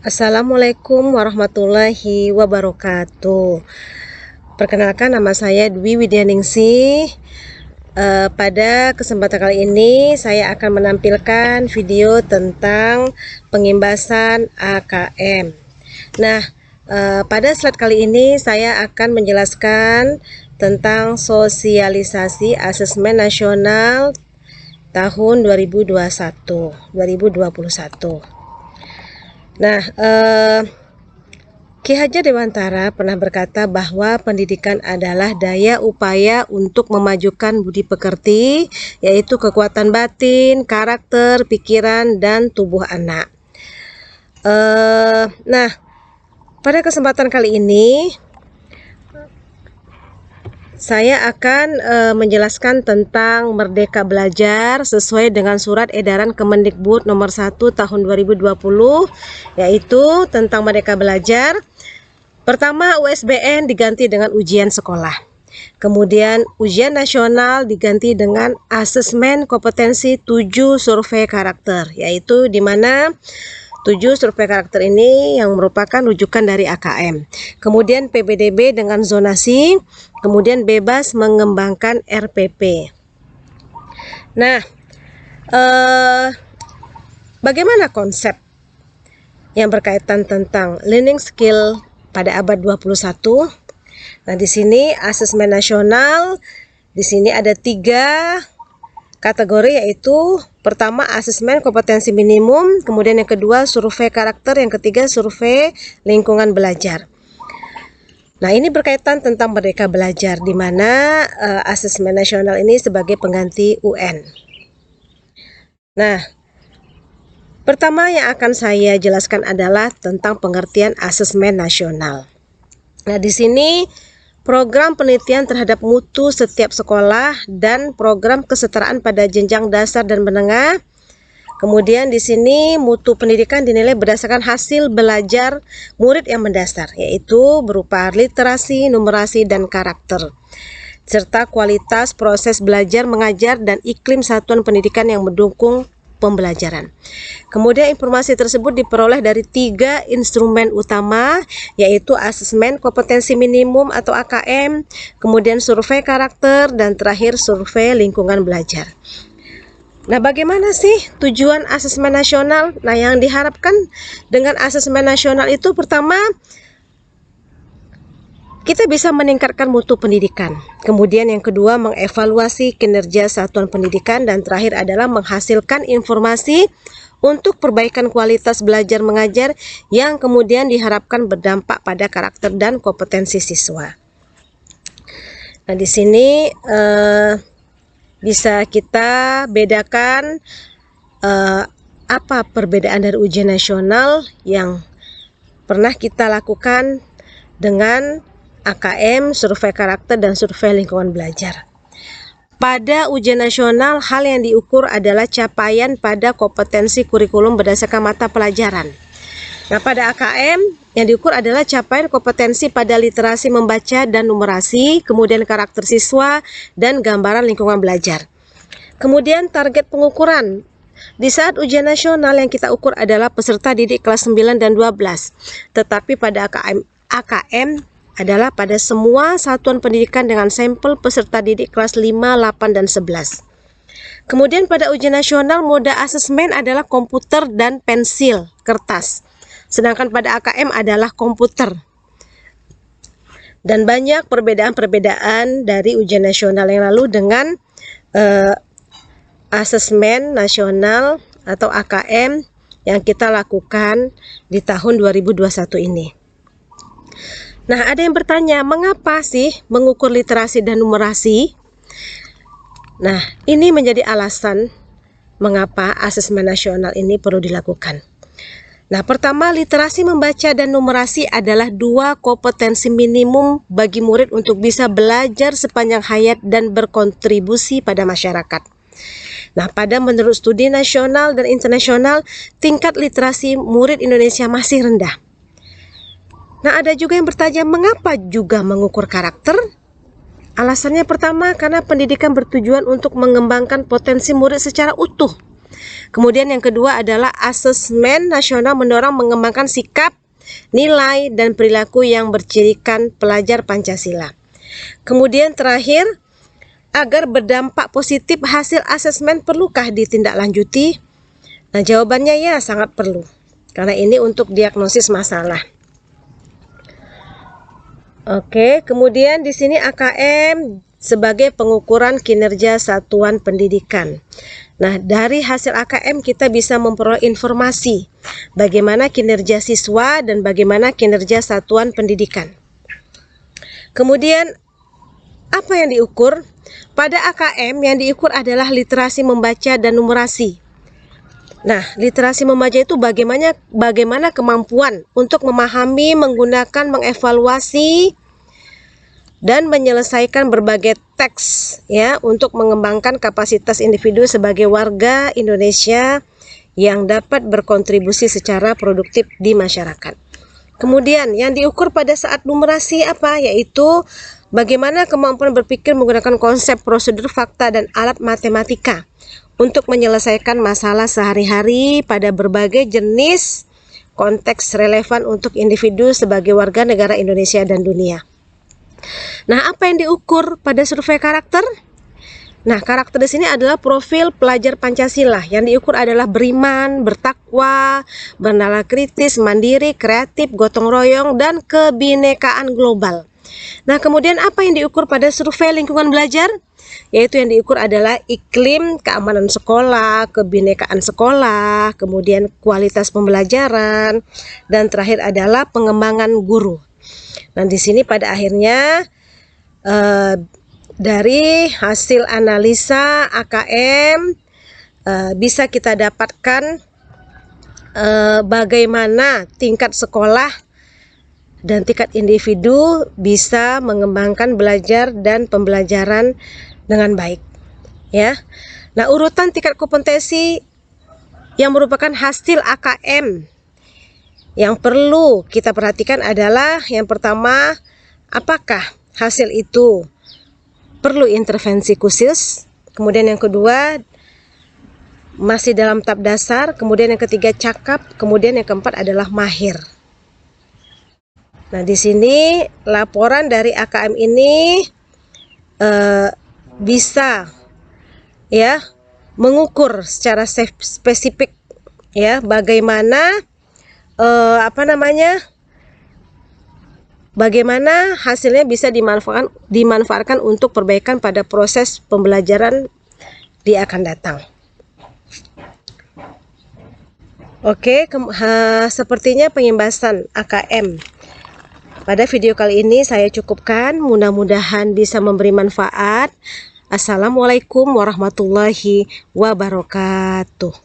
Assalamualaikum warahmatullahi wabarakatuh. Perkenalkan, nama saya Dwi Widyaningsih. Pada kesempatan kali ini saya akan menampilkan video tentang pengimbasan AKM. Nah, pada slide kali ini saya akan menjelaskan tentang sosialisasi asesmen nasional tahun 2021. Nah, Ki Hajar Dewantara pernah berkata bahwa pendidikan adalah daya upaya untuk memajukan budi pekerti, yaitu kekuatan batin, karakter, pikiran, dan tubuh anak. Nah, pada kesempatan kali ini saya akan menjelaskan tentang Merdeka Belajar sesuai dengan Surat Edaran Kemendikbud nomor 1 tahun 2020, yaitu tentang Merdeka Belajar. Pertama, USBN diganti dengan ujian sekolah. Kemudian ujian nasional diganti dengan asesmen kompetensi 7 survei karakter, yaitu di mana 7 survei karakter ini yang merupakan rujukan dari AKM. Kemudian PBDB dengan zonasi, kemudian bebas mengembangkan RPP. Nah, bagaimana konsep yang berkaitan tentang learning skill pada abad 21? Nah, di sini asesmen nasional, di sini ada 3 kategori, yaitu pertama asesmen kompetensi minimum, kemudian yang kedua survei karakter, yang ketiga survei lingkungan belajar. Nah, ini berkaitan tentang Merdeka Belajar, di mana asesmen nasional ini sebagai pengganti UN. Nah, pertama yang akan saya jelaskan adalah tentang pengertian asesmen nasional. Nah, di sini program penelitian terhadap mutu setiap sekolah dan program kesetaraan pada jenjang dasar dan menengah. Kemudian di sini mutu pendidikan dinilai berdasarkan hasil belajar murid yang mendasar, yaitu berupa literasi, numerasi, dan karakter, serta kualitas proses belajar mengajar dan iklim satuan pendidikan yang mendukung pembelajaran. Kemudian informasi tersebut diperoleh dari 3 instrumen utama, yaitu asesmen kompetensi minimum atau AKM, kemudian survei karakter, dan terakhir survei lingkungan belajar. Nah, bagaimana sih tujuan asesmen nasional? Nah, yang diharapkan dengan asesmen nasional itu pertama, kita bisa meningkatkan mutu pendidikan. Kemudian yang kedua, mengevaluasi kinerja satuan pendidikan, dan terakhir adalah menghasilkan informasi untuk perbaikan kualitas belajar mengajar yang kemudian diharapkan berdampak pada karakter dan kompetensi siswa. Nah, di sini bisa kita bedakan apa perbedaan dari ujian nasional yang pernah kita lakukan dengan AKM, survei karakter, dan survei lingkungan belajar. Pada ujian nasional, hal yang diukur adalah capaian pada kompetensi kurikulum berdasarkan mata pelajaran. Nah, pada AKM yang diukur adalah capaian kompetensi pada literasi membaca dan numerasi, kemudian karakter siswa, dan gambaran lingkungan belajar. Kemudian target pengukuran. Di saat ujian nasional yang kita ukur adalah peserta didik kelas 9 dan 12. Tetapi pada AKM adalah pada semua satuan pendidikan dengan sampel peserta didik kelas 5, 8, dan 11. Kemudian pada ujian nasional moda asesmen adalah komputer dan pensil kertas. Sedangkan pada AKM adalah komputer. Dan banyak perbedaan-perbedaan dari ujian nasional yang lalu dengan asesmen nasional atau AKM yang kita lakukan di tahun 2021 ini. Nah, ada yang bertanya, mengapa sih mengukur literasi dan numerasi? Nah, ini menjadi alasan mengapa asesmen nasional ini perlu dilakukan. Nah, pertama, literasi membaca dan numerasi adalah 2 kompetensi minimum bagi murid untuk bisa belajar sepanjang hayat dan berkontribusi pada masyarakat. Nah, menurut studi nasional dan internasional, tingkat literasi murid Indonesia masih rendah. Nah, ada juga yang bertanya, mengapa juga mengukur karakter? Alasannya pertama, karena pendidikan bertujuan untuk mengembangkan potensi murid secara utuh. Kemudian yang kedua adalah asesmen nasional mendorong mengembangkan sikap, nilai, dan perilaku yang bercirikan pelajar Pancasila. Kemudian terakhir, agar berdampak positif hasil asesmen perlukah ditindaklanjuti? Nah, jawabannya ya sangat perlu. Karena ini untuk diagnosis masalah. Oke, kemudian di sini AKM sebagai pengukuran kinerja satuan pendidikan. Nah, dari hasil AKM kita bisa memperoleh informasi bagaimana kinerja siswa dan bagaimana kinerja satuan pendidikan. Kemudian apa yang diukur? Pada AKM yang diukur adalah literasi membaca dan numerasi. Nah, literasi membaca itu bagaimana kemampuan untuk memahami, menggunakan, mengevaluasi, dan menyelesaikan berbagai teks ya untuk mengembangkan kapasitas individu sebagai warga Indonesia yang dapat berkontribusi secara produktif di masyarakat. Kemudian yang diukur pada saat numerasi apa? Yaitu bagaimana kemampuan berpikir menggunakan konsep, prosedur, fakta, dan alat matematika untuk menyelesaikan masalah sehari-hari pada berbagai jenis konteks relevan untuk individu sebagai warga negara Indonesia dan dunia. Nah, apa yang diukur pada survei karakter? Nah, karakter di sini adalah profil pelajar Pancasila. Yang diukur adalah beriman, bertakwa, bernalar kritis, mandiri, kreatif, gotong royong, dan kebinekaan global. Nah, kemudian apa yang diukur pada survei lingkungan belajar? Yaitu yang diukur adalah iklim keamanan sekolah, kebinekaan sekolah, kemudian kualitas pembelajaran, dan terakhir adalah pengembangan guru. Nah, di sini pada akhirnya dari hasil analisa AKM bisa kita dapatkan bagaimana tingkat sekolah dan tingkat individu bisa mengembangkan belajar dan pembelajaran dengan baik ya. Nah, urutan tingkat kompetensi yang merupakan hasil AKM yang perlu kita perhatikan adalah yang pertama, apakah hasil itu perlu intervensi khusus? Kemudian yang kedua, masih dalam tahap dasar. Kemudian yang ketiga, cakap. Kemudian yang keempat adalah mahir. Nah, di sini laporan dari AKM ini bisa ya mengukur secara spesifik ya bagaimana bagaimana hasilnya bisa dimanfaatkan untuk perbaikan pada proses pembelajaran di akan datang. Oke, sepertinya pembahasan AKM pada video kali ini saya cukupkan. Mudah-mudahan bisa memberi manfaat. Assalamualaikum warahmatullahi wabarakatuh.